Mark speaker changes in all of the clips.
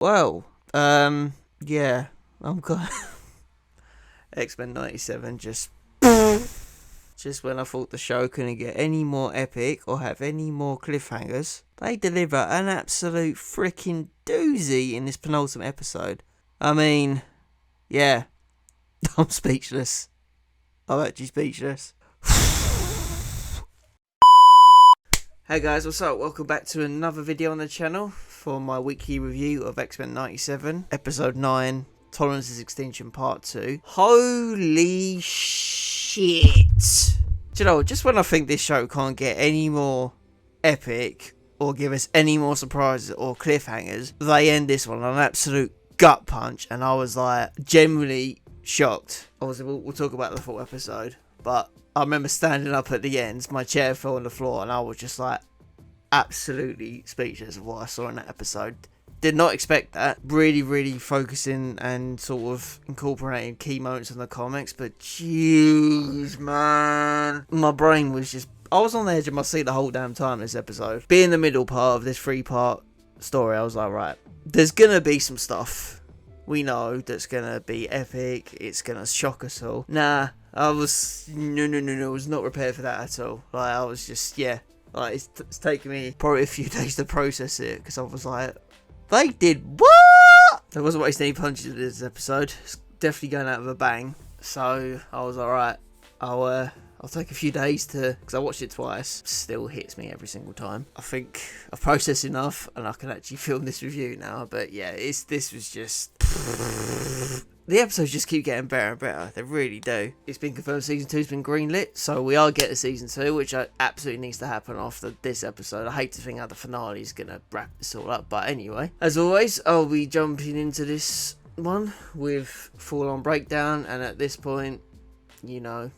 Speaker 1: Well, yeah, I'm kind X-Men 97 just when I thought the show couldn't get any more epic or have any more cliffhangers, they deliver an absolute freaking doozy in this penultimate episode. I mean, yeah, I'm speechless. I'm actually speechless. Hey guys, what's up? Welcome back to another video on the channel for my weekly review of X-Men 97, Episode 9, Tolerance is Extinction Part 2. Holy shit! Do you know, just when I think this show can't get any more epic or give us any more surprises or cliffhangers, they end this one on an absolute gut punch, and I was like, genuinely shocked. Obviously, we'll talk about the full episode, but I remember standing up at the end, my chair fell on the floor, and I was just like absolutely speechless of what I saw in that episode. Did not expect that. Really focusing and sort of incorporating key moments from the comics, but jeez, man. My brain was just... I was on the edge of my seat the whole damn time this episode. Being the middle part of this 3-part story, I was like, right, there's gonna be some stuff we know that's gonna be epic. It's gonna shock us all. Nah, I was... No, I was not prepared for that at all. Like, I was just, yeah. Like, it's taken me probably a few days to process it, because I was like... They did what? I wasn't wasting any punches in this episode. It's definitely going out with a bang. So I was alright. I'll take a few days to, because I watched it twice. Still hits me every single time. I think I've processed enough and I can actually film this review now. But yeah, this was just... The episodes just keep getting better and better. They really do. It's been confirmed season 2's been greenlit, so we are getting season 2, which absolutely needs to happen after this episode. I hate to think how the finale is going to wrap this all up, but anyway. As always, I'll be jumping into this one with full-on breakdown, and at this point, you know,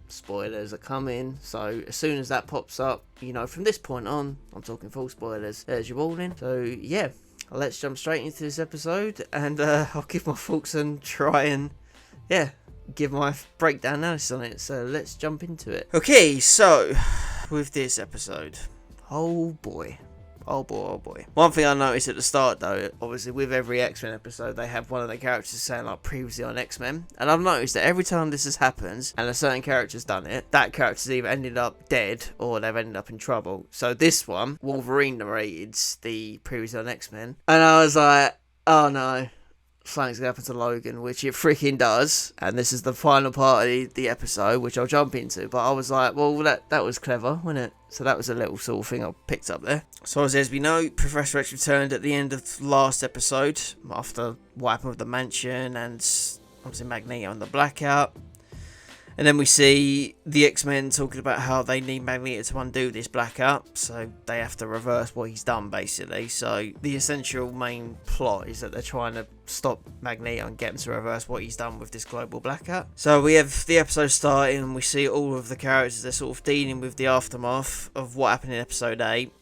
Speaker 1: spoilers are coming. So as soon as that pops up, you know, from this point on, I'm talking full spoilers. There's your warning. So yeah. Let's jump straight into this episode, and I'll give my thoughts and try and, yeah, give my breakdown analysis on it. So let's jump into it. Okay, so with this episode, oh boy. One thing I noticed at the start, though, obviously with every X-Men episode, they have one of the characters saying, like, previously on X-Men. And I've noticed that every time this has happened, and a certain character's done it, that character's either ended up dead, or they've ended up in trouble. So this one, Wolverine narrated the previously on X-Men. And I was like, oh no, something's gonna happen to Logan, which it freaking does. And this is the final part of the episode, which I'll jump into. But I was like, well, that was clever, wasn't it? So that was a little sort of thing I picked up there. So as we know, Professor X returned at the end of the last episode, after what happened with the mansion and obviously Magneto and the blackout. And then we see the X-Men talking about how they need Magneto to undo this blackout, so they have to reverse what he's done, basically. So the essential main plot is that they're trying to stop Magneto and get him to reverse what he's done with this global blackout. So we have the episode starting, and we see all of the characters, they're sort of dealing with the aftermath of what happened in episode 8,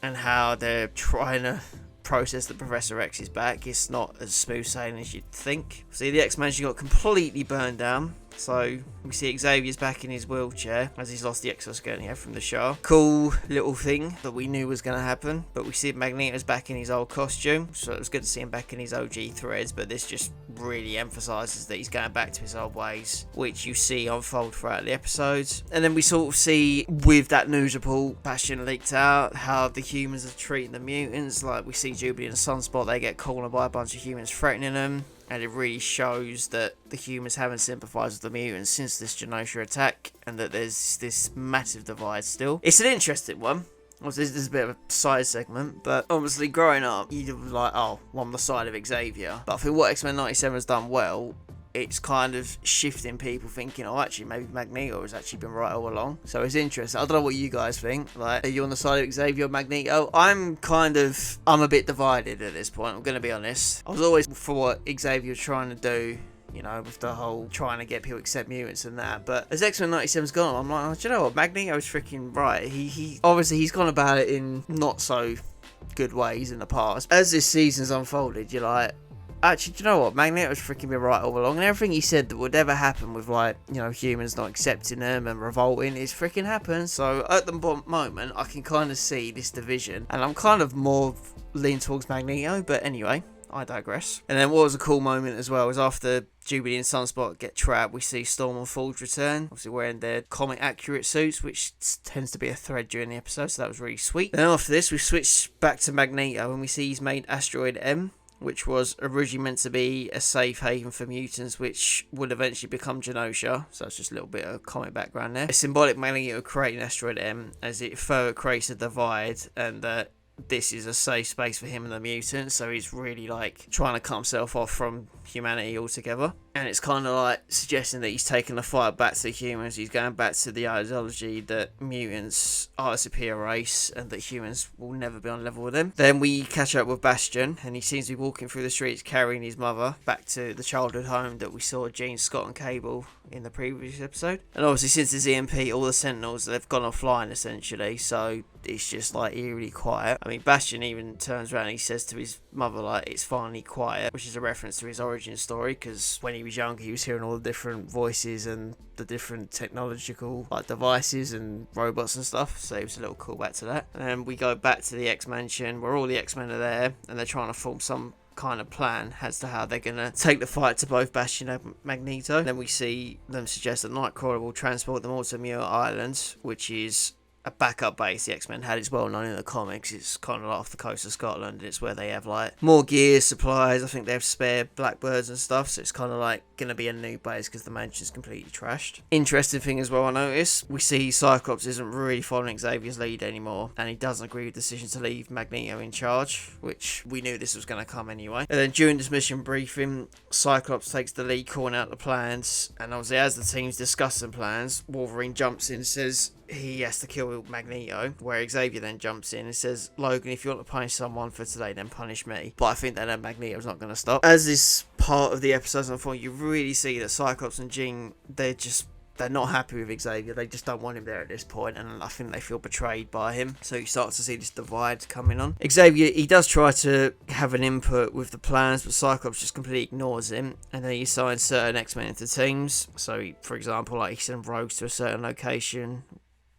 Speaker 1: and how they're trying to process that Professor X is back. It's not as smooth sailing as you'd think. See, the X-Men got completely burned down. So we see Xavier's back in his wheelchair as he's lost the exoskeleton he had from the Shah. Cool little thing that we knew was going to happen. But we see Magneto's back in his old costume, so it was good to see him back in his OG threads. But this just really emphasises that he's going back to his old ways, which you see unfold throughout the episodes. And then we sort of see, with that news report, Bastion leaked out, how the humans are treating the mutants. Like, we see Jubilee and Sunspot, they get cornered by a bunch of humans threatening them. And it really shows that the humans haven't sympathised with the mutants since this Genosha attack, and that there's this massive divide still. It's an interesting one. Obviously, this is a bit of a side segment, but obviously growing up, you were like, oh, well, I'm on the side of Xavier. But I feel what X-Men 97 has done well, it's kind of shifting people thinking, oh, actually, maybe Magneto has actually been right all along. So it's interesting. I don't know what you guys think. Like, are you on the side of Xavier or Magneto? I'm a bit divided at this point, I'm going to be honest. I was always for what Xavier was trying to do, you know, with the whole trying to get people to accept mutants and that. But as X-Men 97's gone, I'm like, oh, do you know what? Magneto's freaking right. He obviously, he's gone about it in not so good ways in the past. As this season's unfolded, you're like, actually, do you know what? Magneto's freaking been right all along, and everything he said that would ever happen with, like, you know, humans not accepting them and revolting is freaking happened. So at the moment, I can kind of see this division, and I'm kind of more lean towards Magneto, but anyway, I digress. And then what was a cool moment as well is after Jubilee and Sunspot get trapped, we see Storm and Forge return, obviously wearing their comic accurate suits, which tends to be a thread during the episode, so that was really sweet. Then after this, we switch back to Magneto, and we see he's made Asteroid M, which was originally meant to be a safe haven for mutants, which would eventually become Genosha. So that's just a little bit of comic background there. A symbolic Magneto creating Asteroid M, as it further creates a divide, and this is a safe space for him and the mutants, so he's really like trying to cut himself off from humanity altogether. And it's kind of like suggesting that he's taking the fight back to the humans. He's going back to the ideology that mutants are a superior race and that humans will never be on level with them. Then we catch up with Bastion, and he seems to be walking through the streets carrying his mother back to the childhood home that we saw Jean, Scott and Cable in the previous episode. And obviously since there's EMP, all the Sentinels, they've gone offline essentially, so it's just like eerily quiet. I mean, Bastion even turns around and he says to his mother like, it's finally quiet, which is a reference to his origin story, because when he was younger he was hearing all the different voices and the different technological like devices and robots and stuff, so it was a little callback to that. And then we go back to the X-Mansion where all the X-Men are there and they're trying to form some kind of plan as to how they're going to take the fight to both Bastion and Magneto. Then we see them suggest that Nightcrawler will transport them all to Muir Island, which is a backup base the X-Men had. It's well known in the comics. It's kind of like off the coast of Scotland. It's where they have like more gear, supplies. I think they have spare Blackbirds and stuff, so it's kind of like going to be a new base because the mansion's completely trashed. Interesting thing as well I noticed, we see Cyclops isn't really following Xavier's lead anymore, and he doesn't agree with the decision to leave Magneto in charge, which we knew this was going to come anyway. And then during this mission briefing, Cyclops takes the lead, calling out the plans, and obviously as the team's discussing plans, Wolverine jumps in and says he has to kill Magneto, where Xavier then jumps in and says, Logan, if you want to punish someone for today, then punish me. But I think that Magneto's not going to stop. As this part of the episode unfolds, you really see that Cyclops and Jean, they're not happy with Xavier. They just don't want him there at this point, and I think they feel betrayed by him. So you start to see this divide coming on. Xavier, he does try to have an input with the plans, but Cyclops just completely ignores him, and then he assigns certain X-Men into teams. So, for example, like he sends Rogues to a certain location,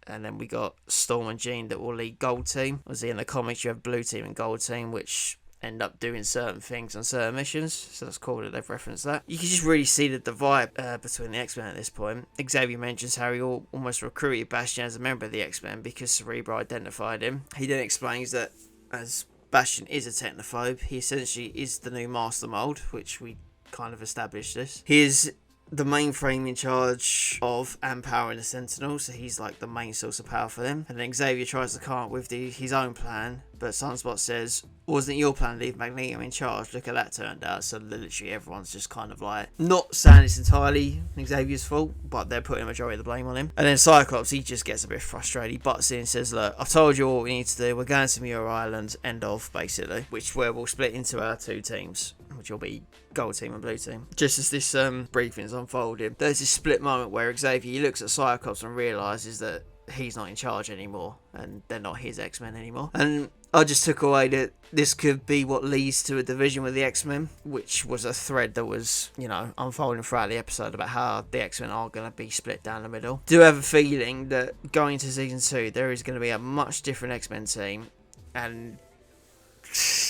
Speaker 1: and then we got Storm and Jean that will lead Gold Team. Obviously in the comics you have Blue Team and Gold Team, which end up doing certain things on certain missions, so that's cool that they've referenced that. You can just really see the divide between the X-Men at this point. Xavier mentions how he almost recruited Bastion as a member of the X-Men because Cerebro identified him. He then explains that as Bastion is a technophobe, he essentially is the new Master Mold, which we kind of established this. He is the mainframe in charge of and powering the Sentinels, so he's like the main source of power for them. And then Xavier tries to come up with his own plan, but Sunspot says, wasn't your plan to leave Magneto in charge? Look how that turned out. So literally everyone's just kind of like, not saying it's entirely Xavier's fault, but they're putting a majority of the blame on him. And then Cyclops, he just gets a bit frustrated. He butts in and says, look, I've told you what we need to do. We're going to Muir Island, end of, basically. Where we'll split into our two teams, which will be Gold Team and Blue Team. Just as this briefing's unfolding, there's this split moment where Xavier, he looks at Cyclops and realises that he's not in charge anymore, and they're not his X-Men anymore. And I just took away that this could be what leads to a division with the X-Men, which was a thread that was, unfolding throughout the episode about how the X-Men are going to be split down the middle. Do have a feeling that going into season 2, there is going to be a much different X-Men team, and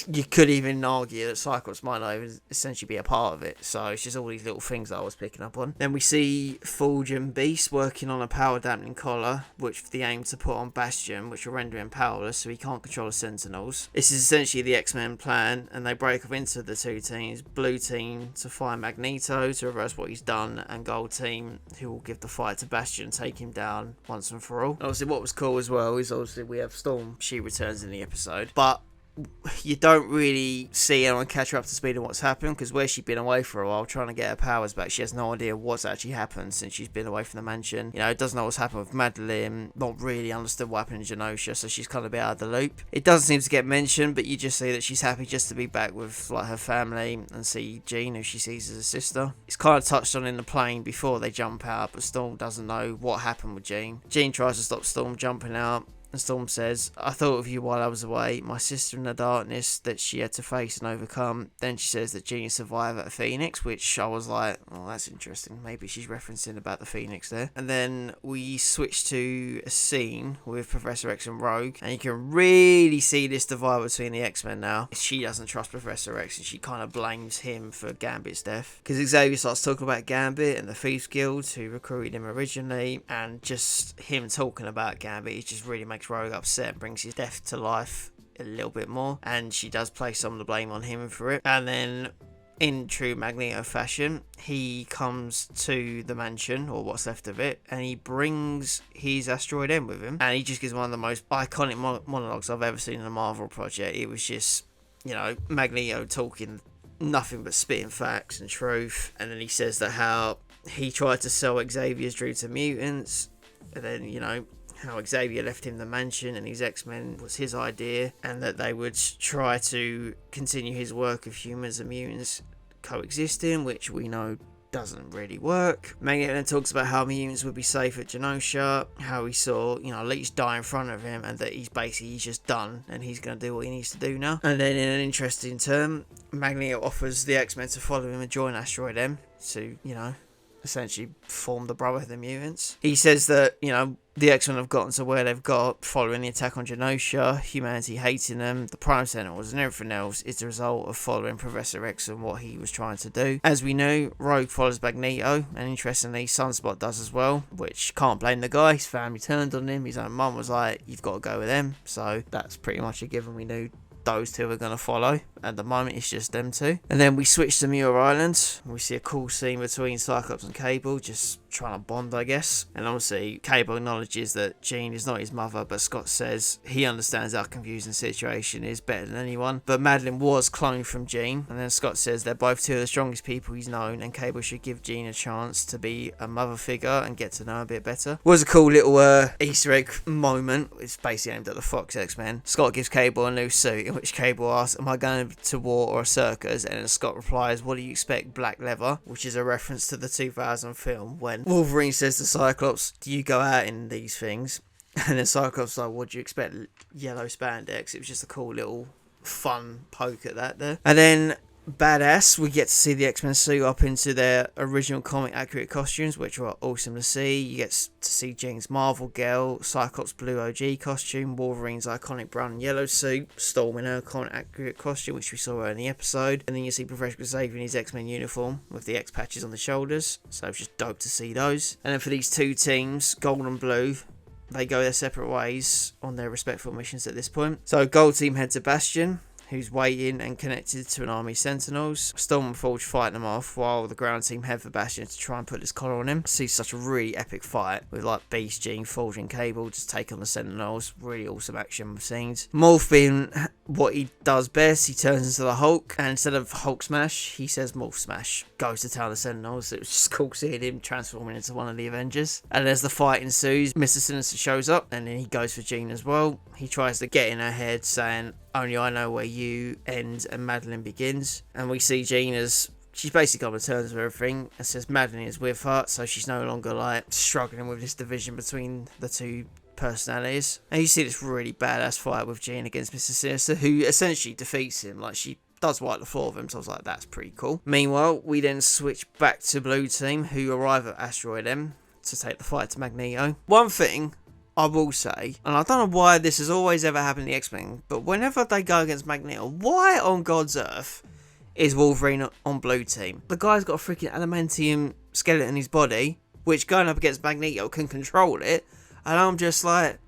Speaker 1: you could even argue that Cyclops might not even essentially be a part of it. So it's just all these little things that I was picking up on. Then we see Forge and Beast working on a power dampening collar, which the aim to put on Bastion, which will render him powerless so he can't control the Sentinels. This is essentially the X-Men plan, and they break off into the two teams. Blue Team to find Magneto to reverse what he's done, and Gold Team who will give the fight to Bastion and take him down once and for all. Obviously what was cool as well is obviously we have Storm. She returns in the episode, but you don't really see anyone catch her up to speed on what's happened, because where she'd been away for a while trying to get her powers back, she has no idea what's actually happened since she's been away from the mansion. Doesn't know what's happened with Madeline, not really understood what happened in Genosha, so she's kind of a bit out of the loop. It doesn't seem to get mentioned, but you just see that she's happy just to be back with like her family and see Jean, who she sees as a sister. It's kind of touched on in the plane before they jump out, but Storm doesn't know what happened with Jean. Jean tries to stop Storm jumping out, And Storm says, I thought of you while I was away, my sister in the darkness that she had to face and overcome. Then she says that Jean survived at the Phoenix, which I was like, oh, that's interesting. Maybe she's referencing about the Phoenix there. And then we switch to a scene with Professor X and Rogue, and you can really see this divide between the X-Men now. She doesn't trust Professor X, and she kind of blames him for Gambit's death. Because Xavier starts talking about Gambit and the Thieves Guild, who recruited him originally, and just him talking about Gambit, it just really makes Rogue upset, brings his death to life a little bit more, and she does place some of the blame on him for it. And then in true Magneto fashion, he comes to the mansion, or what's left of it, and he brings his Asteroid M with him, and he just gives one of the most iconic monologues I've ever seen in a Marvel project. It was just, Magneto talking nothing but spitting facts and truth, and then he says that how he tried to sell Xavier's dream to mutants, and then, how Xavier left him the mansion and his X-Men was his idea, and that they would try to continue his work of humans and mutants coexisting, which we know doesn't really work. Magneto then talks about how mutants would be safe at Genosha, how he saw, Leech die in front of him, and that he's just done and he's going to do what he needs to do now. And then in an interesting turn, Magneto offers the X-Men to follow him and join Asteroid M to, essentially form the Brotherhood of the Mutants. He says that, the X-Men have gotten to where they've got following the attack on Genosha, humanity hating them, the Prime Sentinels and everything else is the result of following Professor X and what he was trying to do. As we know, Rogue follows Magneto, and interestingly, Sunspot does as well, which can't blame the guy. His family turned on him, his own mum was like, you've got to go with them, so that's pretty much a given. We knew those two are going to follow. At the moment, it's just them two. And then we switch to Muir Island. We see a cool scene between Cyclops and Cable, just trying to bond, I guess. And obviously, Cable acknowledges that Jean is not his mother, but Scott says he understands how confusing the situation is better than anyone. But Madeline was cloned from Jean. And then Scott says they're both two of the strongest people he's known, and Cable should give Jean a chance to be a mother figure and get to know her a bit better. Was a cool little Easter egg moment. It's basically aimed at the Fox X-Men. Scott gives Cable a new suit, in which Cable asks, am I going to war or a circus? And then Scott replies, what do you expect, black leather? Which is a reference to the 2000 film when Wolverine says to Cyclops, do you go out in these things? And then Cyclops like, what do you expect, yellow spandex? It was just a cool little fun poke at that there. And then badass, we get to see the X-Men suit up into their original comic accurate costumes, which are awesome to see. You get to see Jean's Marvel girl, Cyclops blue OG costume, Wolverine's iconic brown and yellow suit, Storm in her comic accurate costume, which we saw earlier in the episode, and then you see Professor Xavier in his X-Men uniform with the X patches on the shoulders, so it's just dope to see those. And then for these two teams, Gold and Blue, they go their separate ways on their respectful missions at this point. So Gold team head to Bastion, who's waiting and connected to an army of Sentinels. Storm and Forge fight them off while the ground team head for Bastion to try and put this collar on him. See such a really epic fight with like Beast, Jean, Forge and Cable just take on the Sentinels. Really awesome action scenes. Morph being what he does best, he turns into the Hulk, and instead of Hulk Smash, he says Morph Smash. Goes to town the Sentinels. It was just cool seeing him transforming into one of the Avengers. And as the fight ensues, Mr. Sinister shows up, and then he goes for Jean as well. He tries to get in her head, saying, only I know where you end and Madeline begins. And we see Jean as she's basically come to terms with everything, and says Madeline is with her, so she's no longer like struggling with this division between the two personalities. And you see this really badass fight with Jean against Mr. Sinister, who essentially defeats him. Like, she does wipe the floor of him, so I was like, that's pretty cool. Meanwhile, we then switch back to Blue Team, who arrive at Asteroid M to take the fight to Magneto. One thing I will say, and I don't know why this has always ever happened in the X-Men, but whenever they go against Magneto, why on God's earth is Wolverine on Blue Team? The guy's got a freaking adamantium skeleton in his body, which going up against Magneto can control it, and I'm just like,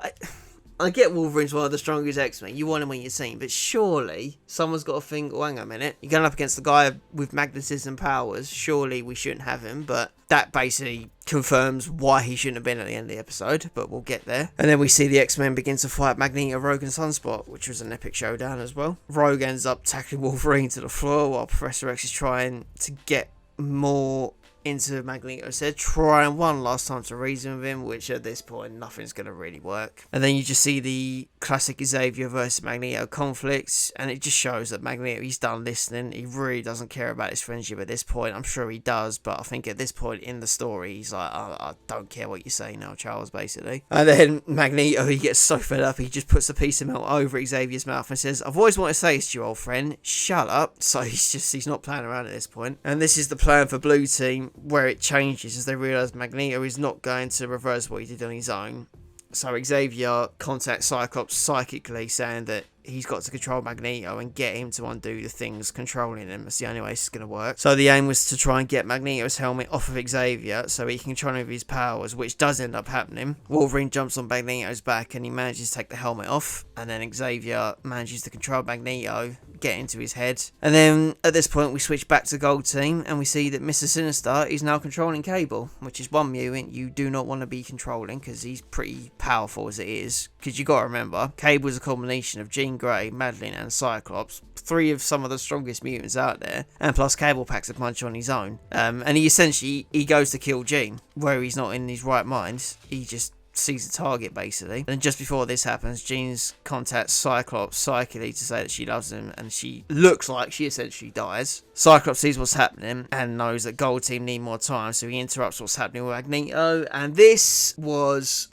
Speaker 1: I get Wolverine's one of the strongest X-Men, you want him on your team, but surely someone's got to think, oh, hang on a minute, you're going up against the guy with magnetism powers, surely we shouldn't have him, but that basically confirms why he shouldn't have been at the end of the episode, but we'll get there. And then we see the X-Men begin to fight Magneto, Rogue and Sunspot, which was an epic showdown as well. Rogue ends up tackling Wolverine to the floor while Professor X is trying to get more into Magneto's head, trying one last time to reason with him, which at this point nothing's going to really work. And then you just see the classic Xavier versus Magneto conflicts, and it just shows that Magneto, he's done listening. He really doesn't care about his friendship at this point. I'm sure he does, but I think at this point in the story, he's like, I don't care what you say now, Charles, basically. And then Magneto, he gets so fed up, he just puts a piece of milk over Xavier's mouth and says, I've always wanted to say this to you, old friend, shut up. So he's not playing around at this point. And this is the plan for Blue Team, where it changes as they realise Magneto is not going to reverse what he did on his own. So Xavier contacts Cyclops psychically, saying that he's got to control Magneto and get him to undo the things controlling him. That's the only way it's going to work. So the aim was to try and get Magneto's helmet off of Xavier so he can control him with his powers, which does end up happening. Wolverine jumps on Magneto's back and he manages to take the helmet off. And then Xavier manages to control Magneto, get into his head. And then at this point we switch back to Gold Team and we see that Mr. Sinister is now controlling Cable, which is one mutant you do not want to be controlling because he's pretty powerful as it is. Because you got to remember, Cable is a combination of Jean Grey, Madeline and Cyclops, three of some of the strongest mutants out there, and plus Cable packs a punch on his own. And he goes to kill Jean, where he's not in his right mind. He just sees the target basically. And just before this happens, Jean contacts Cyclops psychically to say that she loves him, and she looks like she essentially dies. Cyclops sees what's happening and knows that Gold Team need more time, so he interrupts what's happening with Magneto, and this was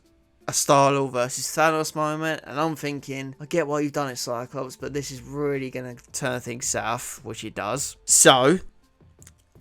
Speaker 1: a Star-Lord versus Thanos moment, and I'm thinking, I get why you've done it, Cyclops, but this is really going to turn things south, which it does. So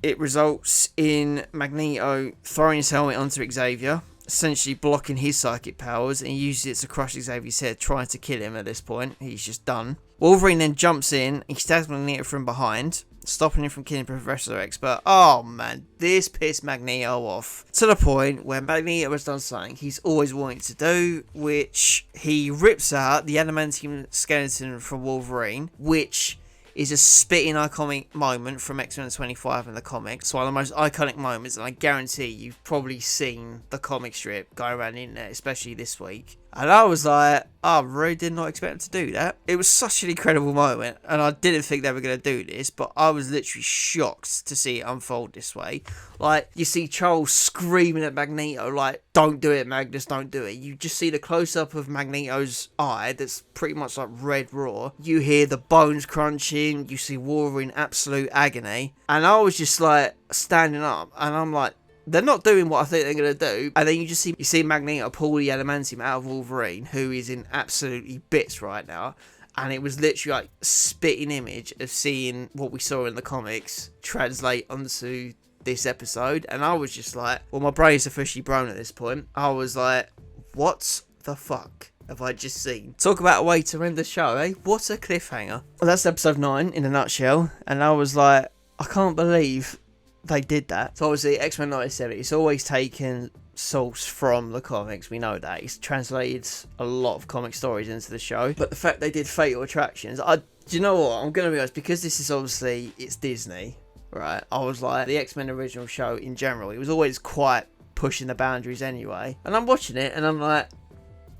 Speaker 1: it results in Magneto throwing his helmet onto Xavier, essentially blocking his psychic powers, and he uses it to crush Xavier's head, trying to kill him at this point. He's just done. Wolverine then jumps in, he stabs Magneto from behind, stopping him from killing Professor X, but oh man, this pissed Magneto off to the point where Magneto has done something he's always wanted to do, which he rips out the adamantium skeleton from Wolverine, which is a spitting iconic moment from X-Men 25 in the comics. It's one of the most iconic moments, and I guarantee you've probably seen the comic strip going around the internet, especially this week. And I was like, I really did not expect them to do that. It was such an incredible moment, and I didn't think they were going to do this, but I was literally shocked to see it unfold this way. Like, you see Charles screaming at Magneto, like, don't do it, Magnus, don't do it. You just see the close-up of Magneto's eye that's pretty much like red raw. You hear the bones crunching, you see Wolverine in absolute agony, and I was just like, standing up, and I'm like, they're not doing what I think they're going to do. And then you see Magneto pull the adamantium out of Wolverine, who is in absolutely bits right now. And it was literally like a spitting image of seeing what we saw in the comics translate onto this episode. And I was just like, well, my brain's officially blown at this point. I was like, what the fuck have I just seen? Talk about a way to end the show, eh? What a cliffhanger. Well, that's episode 9 in a nutshell. And I was like, I can't believe they did that. So obviously X-Men 97, it's always taken source from the comics, we know that. It's translated a lot of comic stories into the show. But the fact they did Fatal Attractions, do you know what? I'm going to be honest, because this is obviously, it's Disney, right? I was like, the X-Men original show in general, it was always quite pushing the boundaries anyway. And I'm watching it and I'm like,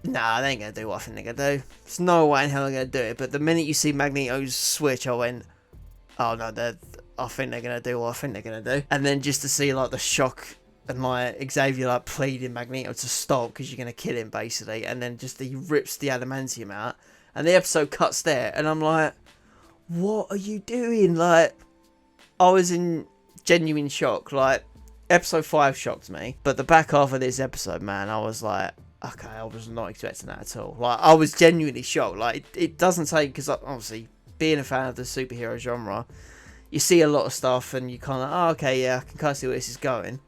Speaker 1: nah, they ain't going to do what I think they're going to do. There's no way in hell they're going to do it. But the minute you see Magneto's switch, I went, oh no, I think they're going to do what I think they're going to do. And then just to see like the shock and like Xavier like pleading Magneto to stop because you're going to kill him basically. And then just he rips the adamantium out. And the episode cuts there. And I'm like, what are you doing? Like, I was in genuine shock. Like, episode 5 shocked me. But the back half of this episode, man, I was like, okay, I was not expecting that at all. Like, I was genuinely shocked. Like, it doesn't take, because obviously being a fan of the superhero genre, you see a lot of stuff and you kind of, oh, okay, yeah, I can kind of see where this is going.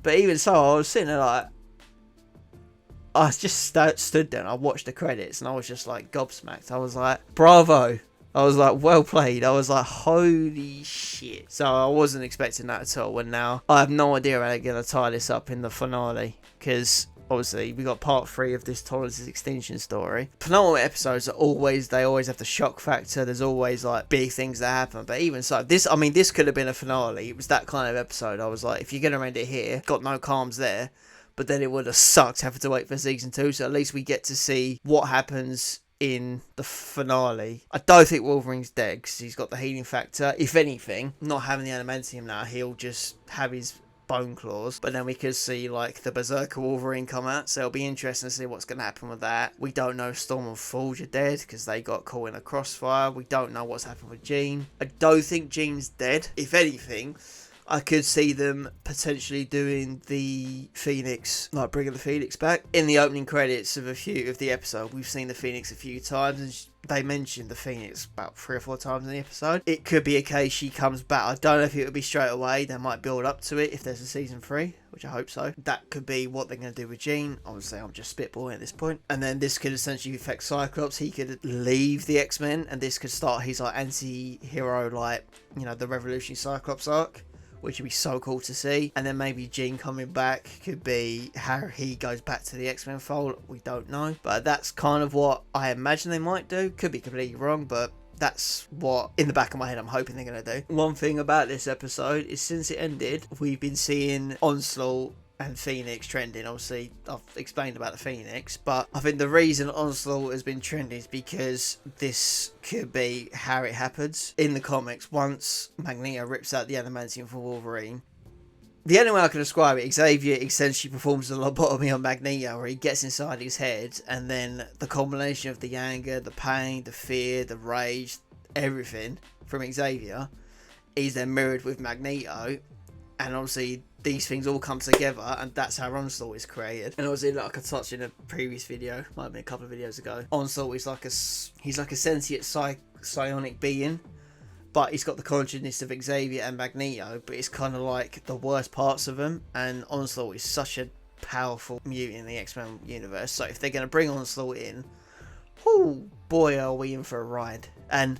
Speaker 1: But even so, I was sitting there like, I just stood there and I watched the credits and I was just like gobsmacked. I was like, bravo. I was like, well played. I was like, holy shit. So I wasn't expecting that at all. And now I have no idea how they're going to tie this up in the finale. Because obviously we got part 3 of this Is Extinction story. Penultimate episodes are always, they always have the shock factor. There's always like big things that happen. But even so, this could have been a finale. It was that kind of episode. I was like, if you're going to end it here, got no qualms there. But then it would have sucked having to wait for season 2. So at least we get to see what happens in the finale. I don't think Wolverine's dead because he's got the healing factor. If anything, not having the adamantium now, he'll just have his bone claws. But then we could see like the Berserker Wolverine come out, so it'll be interesting to see what's going to happen with that. We don't know if Storm and Forge are dead because they got caught in a crossfire. We don't know what's happened with Jean. I don't think Jean's dead. If anything, I could see them potentially doing the Phoenix, like bringing the Phoenix back. In the opening credits of a few of the episode, we've seen the Phoenix a few times, and they mentioned the Phoenix about 3 or 4 times in the episode. It could be a case she comes back. I don't know if it would be straight away. They might build up to it if there's a season 3, which I hope so. That could be what they're going to do with Jean. Obviously, I'm just spitballing at this point. And then this could essentially affect Cyclops. He could leave the X-Men, and this could start his like anti-hero, like, you know, the Revolutionary Cyclops arc, which would be so cool to see. And then maybe Jean coming back could be how he goes back to the X-Men fold. We don't know, but that's kind of what I imagine they might do. Could be completely wrong, but that's what in the back of my head I'm hoping they're going to do. One thing about this episode is since it ended, we've been seeing Onslaught and Phoenix trending. Obviously, I've explained about the Phoenix, but I think the reason Onslaught has been trending is because this could be how it happens in the comics. Once Magneto rips out the adamantium for Wolverine, the only way I can describe it, Xavier essentially performs a lobotomy on Magneto, where he gets inside his head, and then the combination of the anger, the pain, the fear, the rage, everything from Xavier is then mirrored with Magneto, and obviously these things all come together, and that's how Onslaught is created. And obviously, like I touched in a previous video, might have been a couple of videos ago, Onslaught is like he's like a sentient psionic being, but he's got the consciousness of Xavier and Magneto, but it's kind of like the worst parts of him. And Onslaught is such a powerful mutant in the X-Men universe, so if they're going to bring Onslaught in, oh boy, are we in for a ride. And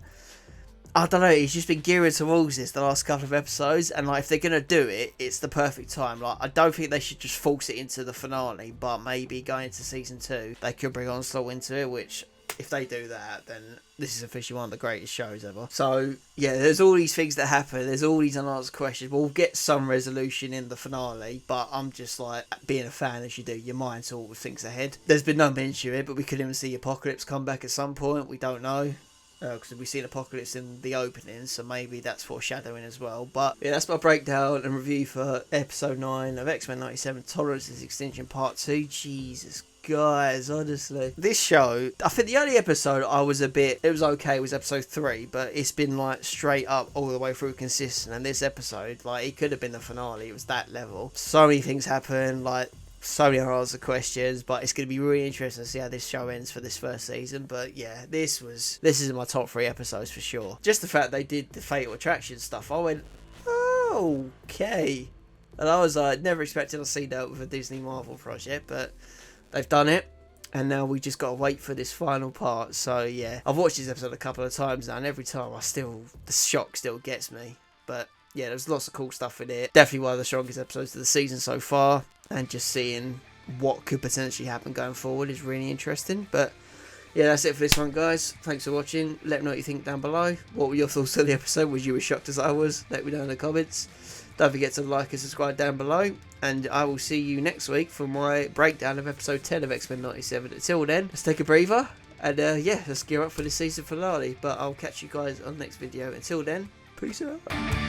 Speaker 1: I don't know, he's just been gearing towards this the last couple of episodes, and like if they're gonna do it, it's the perfect time. Like I don't think they should just force it into the finale, but maybe going into season 2 they could bring Onslaught into it, which if they do that, then this is officially one of the greatest shows ever. So yeah, there's all these things that happen, there's all these unanswered questions. We'll get some resolution in the finale, but I'm just like, being a fan as you do, your mind sort of thinks ahead. There's been no mention of it, but we could even see Apocalypse come back at some point, we don't know. Because we've seen Apocalypse in the opening, so maybe that's foreshadowing as well. But yeah, that's my breakdown and review for episode 9 of X-Men 97 Tolerance Is Extinction Part 2. Jesus, guys, honestly. This show, I think the only episode I was it was okay, was episode 3, but it's been like straight up all the way through consistent. And this episode, like, it could have been the finale, it was that level. So many things happen, like, so many answer questions, but it's going to be really interesting to see how this show ends for this first season. But yeah, this is in my top 3 episodes for sure. Just the fact they did the Fatal Attraction stuff, I went, oh, okay. And I was like, never expected to see that with a Disney Marvel project, but they've done it. And now we just got to wait for this final part. So yeah, I've watched this episode a couple of times now, and every time the shock still gets me. But yeah, there's lots of cool stuff in it. Definitely one of the strongest episodes of the season so far. And just seeing what could potentially happen going forward is really interesting. But yeah, that's it for this one, guys. Thanks for watching. Let me know what you think down below. What were your thoughts on the episode? Was you as shocked as I was? Let me know in the comments. Don't forget to like and subscribe down below. And I will see you next week for my breakdown of episode 10 of X-Men 97. Until then, let's take a breather. And yeah, let's gear up for the season finale. But I'll catch you guys on the next video. Until then, peace out.